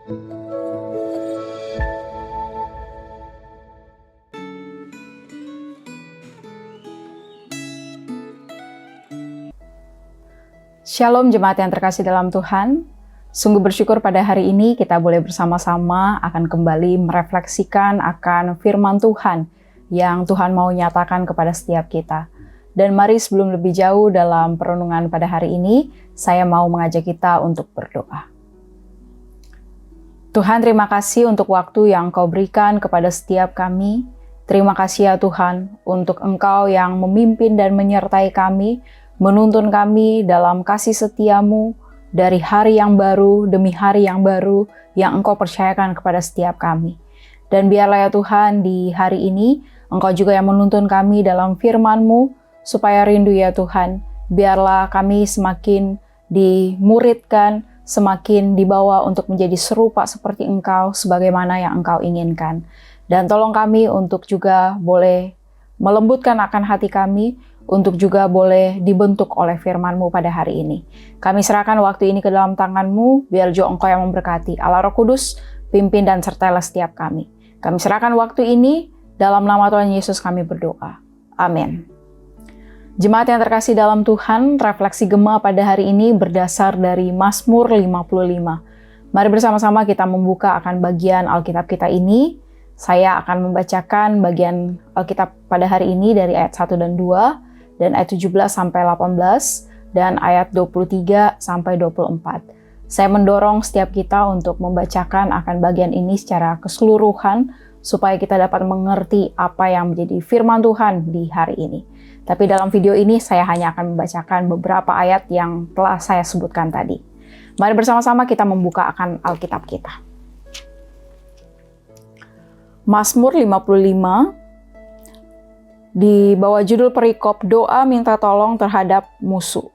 Shalom jemaat yang terkasih dalam Tuhan. Sungguh bersyukur pada hari ini kita boleh bersama-sama akan kembali merefleksikan akan firman Tuhan yang Tuhan mau nyatakan kepada setiap kita. Dan mari sebelum lebih jauh dalam perenungan pada hari ini, saya mau mengajak kita untuk berdoa. Tuhan, terima kasih untuk waktu yang Kau berikan kepada setiap kami. Terima kasih ya Tuhan untuk Engkau yang memimpin dan menyertai kami, menuntun kami dalam kasih setia-Mu dari hari yang baru demi hari yang baru yang Engkau percayakan kepada setiap kami. Dan biarlah ya Tuhan di hari ini Engkau juga yang menuntun kami dalam firman-Mu supaya rindu ya Tuhan. Biarlah kami semakin dimuridkan, semakin dibawa untuk menjadi serupa seperti Engkau sebagaimana yang Engkau inginkan. Dan tolong kami untuk juga boleh melembutkan akan hati kami, untuk juga boleh dibentuk oleh firman-Mu pada hari ini. Kami serahkan waktu ini ke dalam tangan-Mu, biar juga Engkau yang memberkati. Allah Roh Kudus, pimpin dan sertailah setiap kami. Kami serahkan waktu ini, dalam nama Tuhan Yesus kami berdoa. Amin. Jemaat yang terkasih dalam Tuhan, refleksi Gema pada hari ini berdasar dari Mazmur 55. Mari bersama-sama kita membuka akan bagian Alkitab kita ini. Saya akan membacakan bagian Alkitab pada hari ini dari ayat 1 dan 2, dan ayat 17 sampai 18, dan ayat 23 sampai 24. Saya mendorong setiap kita untuk membacakan akan bagian ini secara keseluruhan, supaya kita dapat mengerti apa yang menjadi firman Tuhan di hari ini. Tapi dalam video ini saya hanya akan membacakan beberapa ayat yang telah saya sebutkan tadi. Mari bersama-sama kita membuka akan Alkitab kita. Mazmur 55, di bawah judul perikop doa minta tolong terhadap musuh.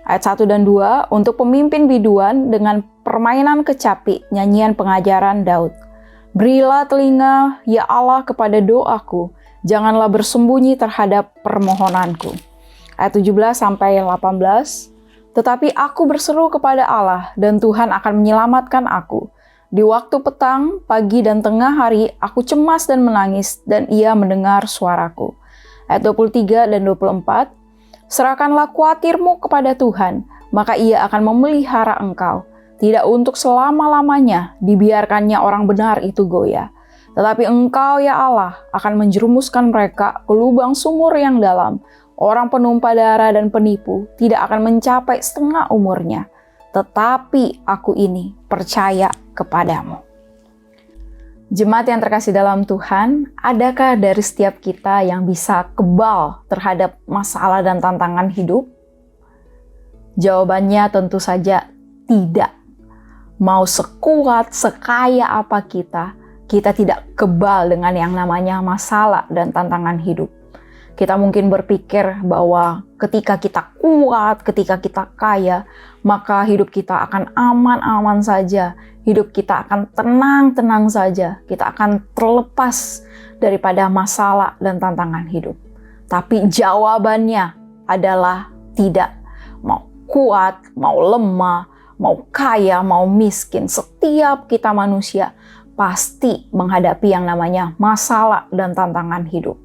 Ayat 1 dan 2, untuk pemimpin biduan dengan permainan kecapi, nyanyian pengajaran Daud. Berilah telinga, ya Allah, kepada doaku, janganlah bersembunyi terhadap permohonanku. Ayat 17 sampai 18, tetapi aku berseru kepada Allah, dan Tuhan akan menyelamatkan aku. Di waktu petang, pagi, dan tengah hari, aku cemas dan menangis, dan Ia mendengar suaraku. Ayat 23 dan 24, serahkanlah khawatirmu kepada Tuhan, maka Ia akan memelihara engkau. Tidak untuk selama-lamanya dibiarkannya orang benar itu goyah. Tetapi Engkau, ya Allah, akan menjerumuskan mereka ke lubang sumur yang dalam. Orang penumpah darah dan penipu tidak akan mencapai setengah umurnya. Tetapi aku ini percaya kepadamu. Jemaat yang terkasih dalam Tuhan, adakah dari setiap kita yang bisa kebal terhadap masalah dan tantangan hidup? Jawabannya tentu saja tidak. Mau sekuat, sekaya apa kita tidak kebal dengan yang namanya masalah dan tantangan hidup. Kita mungkin berpikir bahwa ketika kita kuat, ketika kita kaya, maka hidup kita akan aman-aman saja. Hidup kita akan tenang-tenang saja. Kita akan terlepas daripada masalah dan tantangan hidup. Tapi jawabannya adalah tidak. Mau kuat, mau lemah, mau kaya, mau miskin, setiap kita manusia pasti menghadapi yang namanya masalah dan tantangan hidup.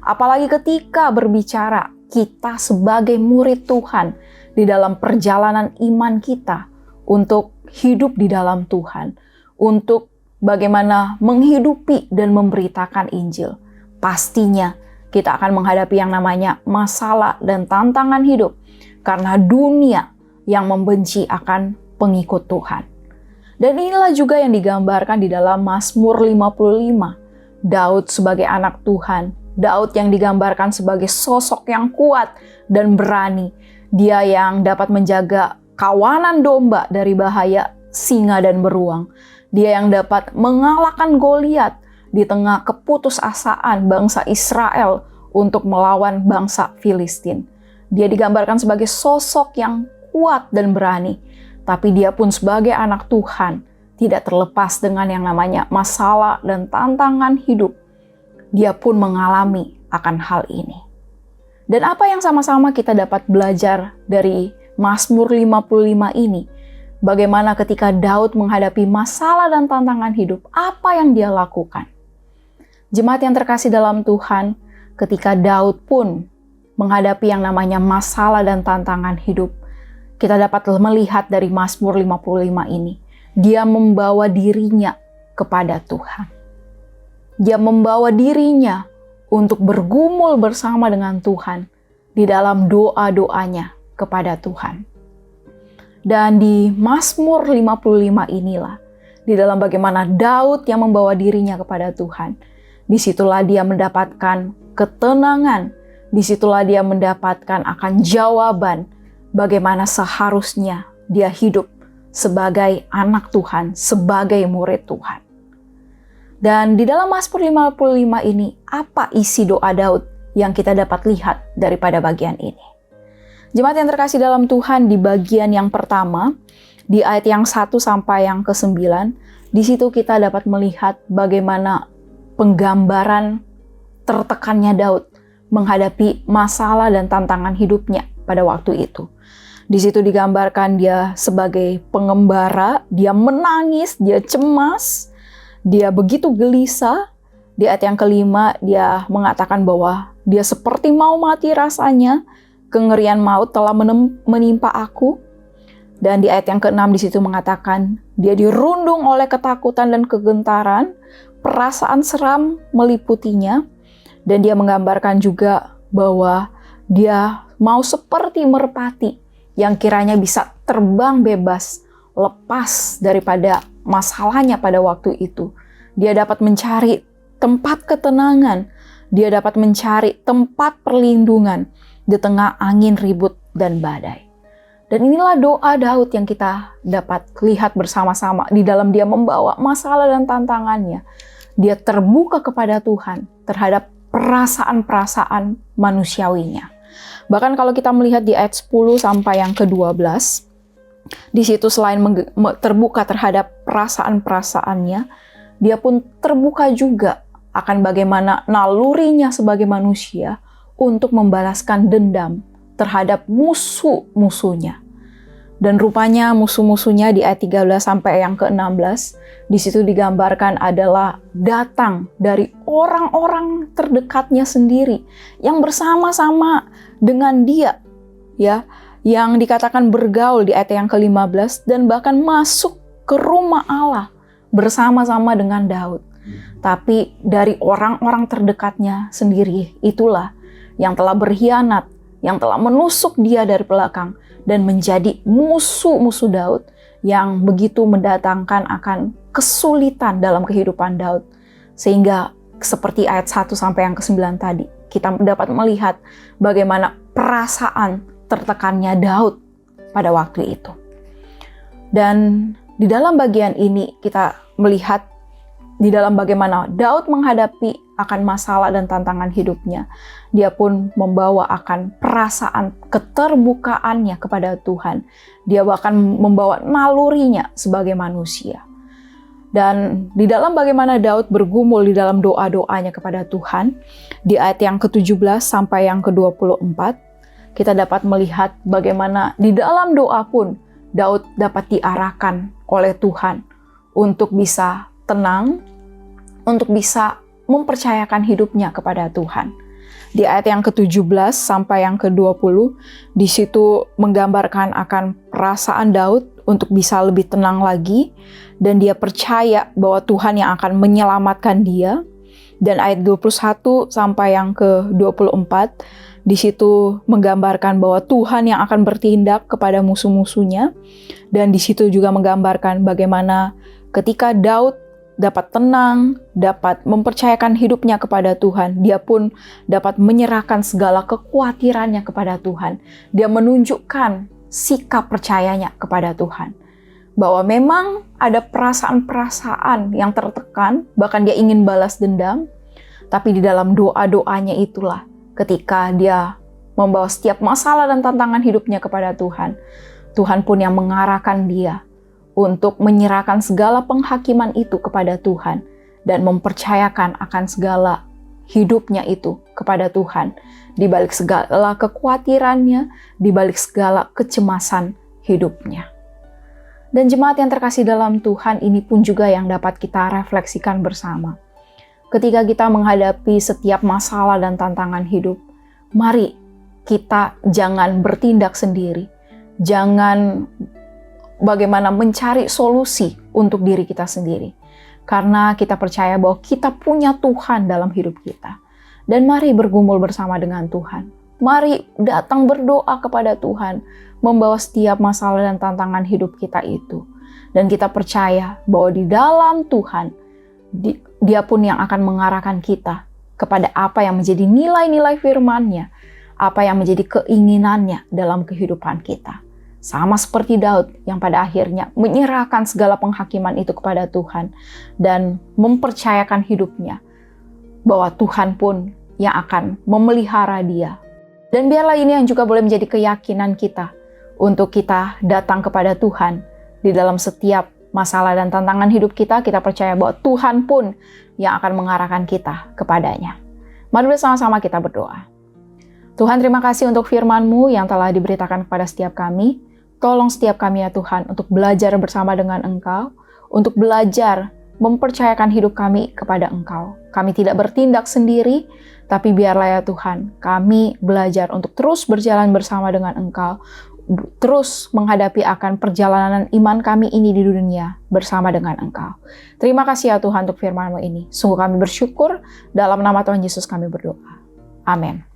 Apalagi ketika berbicara kita sebagai murid Tuhan di dalam perjalanan iman kita untuk hidup di dalam Tuhan, untuk bagaimana menghidupi dan memberitakan Injil. Pastinya kita akan menghadapi yang namanya masalah dan tantangan hidup karena dunia yang membenci akan pengikut Tuhan. Dan inilah juga yang digambarkan di dalam Mazmur 55. Daud sebagai anak Tuhan, Daud yang digambarkan sebagai sosok yang kuat dan berani. Dia yang dapat menjaga kawanan domba dari bahaya singa dan beruang. Dia yang dapat mengalahkan Goliat di tengah keputusasaan bangsa Israel untuk melawan bangsa Filistin. Dia digambarkan sebagai sosok yang kuat dan berani. Tapi dia pun sebagai anak Tuhan tidak terlepas dengan yang namanya masalah dan tantangan hidup. Dia pun mengalami akan hal ini. Dan apa yang sama-sama kita dapat belajar dari Mazmur 55 ini? bagaimana ketika Daud menghadapi masalah dan tantangan hidup, apa yang dia lakukan. Jemaat yang terkasih dalam Tuhan, ketika Daud pun menghadapi yang namanya masalah dan tantangan hidup, kita dapat melihat dari Mazmur 55 ini, dia membawa dirinya kepada Tuhan. Dia membawa dirinya untuk bergumul bersama dengan Tuhan di dalam doa-doanya kepada Tuhan. Dan di Mazmur 55 inilah, di dalam bagaimana Daud yang membawa dirinya kepada Tuhan, disitulah dia mendapatkan ketenangan, disitulah dia mendapatkan akan jawaban bagaimana seharusnya dia hidup sebagai anak Tuhan, sebagai murid Tuhan. Dan di dalam Mazmur 55 ini, apa isi doa Daud yang kita dapat lihat daripada bagian ini? Jemaat yang terkasih dalam Tuhan, di bagian yang pertama, di ayat yang 1 sampai yang ke-9, di situ kita dapat melihat bagaimana penggambaran tertekannya Daud menghadapi masalah dan tantangan hidupnya pada waktu itu. Di situ digambarkan dia sebagai pengembara, dia menangis, dia cemas, dia begitu gelisah. Di ayat yang kelima, dia mengatakan bahwa dia seperti mau mati rasanya, kengerian maut telah menimpa aku. Dan di ayat yang ke-6 di situ mengatakan, dia dirundung oleh ketakutan dan kegentaran, perasaan seram meliputinya. Dan dia menggambarkan juga bahwa dia mau seperti merpati yang kiranya bisa terbang bebas, lepas daripada masalahnya pada waktu itu. Dia dapat mencari tempat ketenangan, dia dapat mencari tempat perlindungan di tengah angin ribut dan badai. Dan inilah doa Daud yang kita dapat lihat bersama-sama di dalam dia membawa masalah dan tantangannya. Dia terbuka kepada Tuhan terhadap perasaan-perasaan manusiawinya. Bahkan kalau kita melihat di ayat 10 sampai yang ke-12, di situ selain terbuka terhadap perasaan-perasaannya, dia pun terbuka juga akan bagaimana nalurinya sebagai manusia untuk membalaskan dendam terhadap musuh-musuhnya. Dan rupanya musuh-musuhnya di ayat 13 sampai yang ke-16, di situ digambarkan adalah datang dari orang-orang terdekatnya sendiri yang bersama-sama dengan dia, ya, yang dikatakan bergaul di ayat yang ke-15 dan bahkan masuk ke rumah Allah bersama-sama dengan Daud. Tapi dari orang-orang terdekatnya sendiri itulah yang telah berkhianat, yang telah menusuk dia dari belakang dan menjadi musuh-musuh Daud yang begitu mendatangkan akan kesulitan dalam kehidupan Daud. Sehingga seperti ayat 1 sampai yang ke-9 tadi, kita dapat melihat bagaimana perasaan tertekannya Daud pada waktu itu. Dan di dalam bagian ini kita melihat di dalam bagaimana Daud menghadapi akan masalah dan tantangan hidupnya. Dia pun membawa akan perasaan keterbukaannya kepada Tuhan. Dia bahkan membawa nalurinya sebagai manusia. Dan di dalam bagaimana Daud bergumul di dalam doa-doanya kepada Tuhan, di ayat yang ke-17 sampai yang ke-24, kita dapat melihat bagaimana di dalam doa pun Daud dapat diarahkan oleh Tuhan untuk bisa tenang, untuk bisa mempercayakan hidupnya kepada Tuhan. Di ayat yang ke-17 sampai yang ke-20, di situ menggambarkan akan perasaan Daud untuk bisa lebih tenang lagi, dan dia percaya bahwa Tuhan yang akan menyelamatkan dia. Dan ayat 21 sampai yang ke-24, di situ menggambarkan bahwa Tuhan yang akan bertindak kepada musuh-musuhnya. Dan di situ juga menggambarkan bagaimana ketika Daud dapat tenang, dapat mempercayakan hidupnya kepada Tuhan, dia pun dapat menyerahkan segala kekhawatirannya kepada Tuhan. Dia menunjukkan sikap percayanya kepada Tuhan. Bahwa memang ada perasaan-perasaan yang tertekan, bahkan dia ingin balas dendam, tapi di dalam doa-doanya itulah ketika dia membawa setiap masalah dan tantangan hidupnya kepada Tuhan, Tuhan pun yang mengarahkan dia untuk menyerahkan segala penghakiman itu kepada Tuhan dan mempercayakan akan segala hidupnya itu kepada Tuhan, di balik segala kekhawatirannya, di balik segala kecemasan hidupnya. Dan jemaat yang terkasih dalam Tuhan, ini pun juga yang dapat kita refleksikan bersama. Ketika kita menghadapi setiap masalah dan tantangan hidup, mari kita jangan bertindak sendiri. Jangan bagaimana mencari solusi untuk diri kita sendiri. Karena kita percaya bahwa kita punya Tuhan dalam hidup kita. Dan mari bergumul bersama dengan Tuhan. Mari datang berdoa kepada Tuhan, membawa setiap masalah dan tantangan hidup kita itu. Dan kita percaya bahwa di dalam Tuhan, Dia pun yang akan mengarahkan kita kepada apa yang menjadi nilai-nilai firman-Nya, apa yang menjadi keinginannya dalam kehidupan kita. Sama seperti Daud yang pada akhirnya menyerahkan segala penghakiman itu kepada Tuhan dan mempercayakan hidupnya bahwa Tuhan pun yang akan memelihara dia. Dan biarlah ini yang juga boleh menjadi keyakinan kita untuk kita datang kepada Tuhan di dalam setiap masalah dan tantangan hidup kita. Kita percaya bahwa Tuhan pun yang akan mengarahkan kita kepadanya. Mari bersama-sama kita berdoa. Tuhan, terima kasih untuk firman-Mu yang telah diberitakan kepada setiap kami. Tolong setiap kami ya Tuhan untuk belajar bersama dengan Engkau, untuk belajar mempercayakan hidup kami kepada Engkau. Kami tidak bertindak sendiri, tapi biarlah ya Tuhan, kami belajar untuk terus berjalan bersama dengan Engkau, terus menghadapi akan perjalanan iman kami ini di dunia bersama dengan Engkau. Terima kasih ya Tuhan untuk firman-Mu ini. Sungguh kami bersyukur, dalam nama Tuhan Yesus kami berdoa. Amin.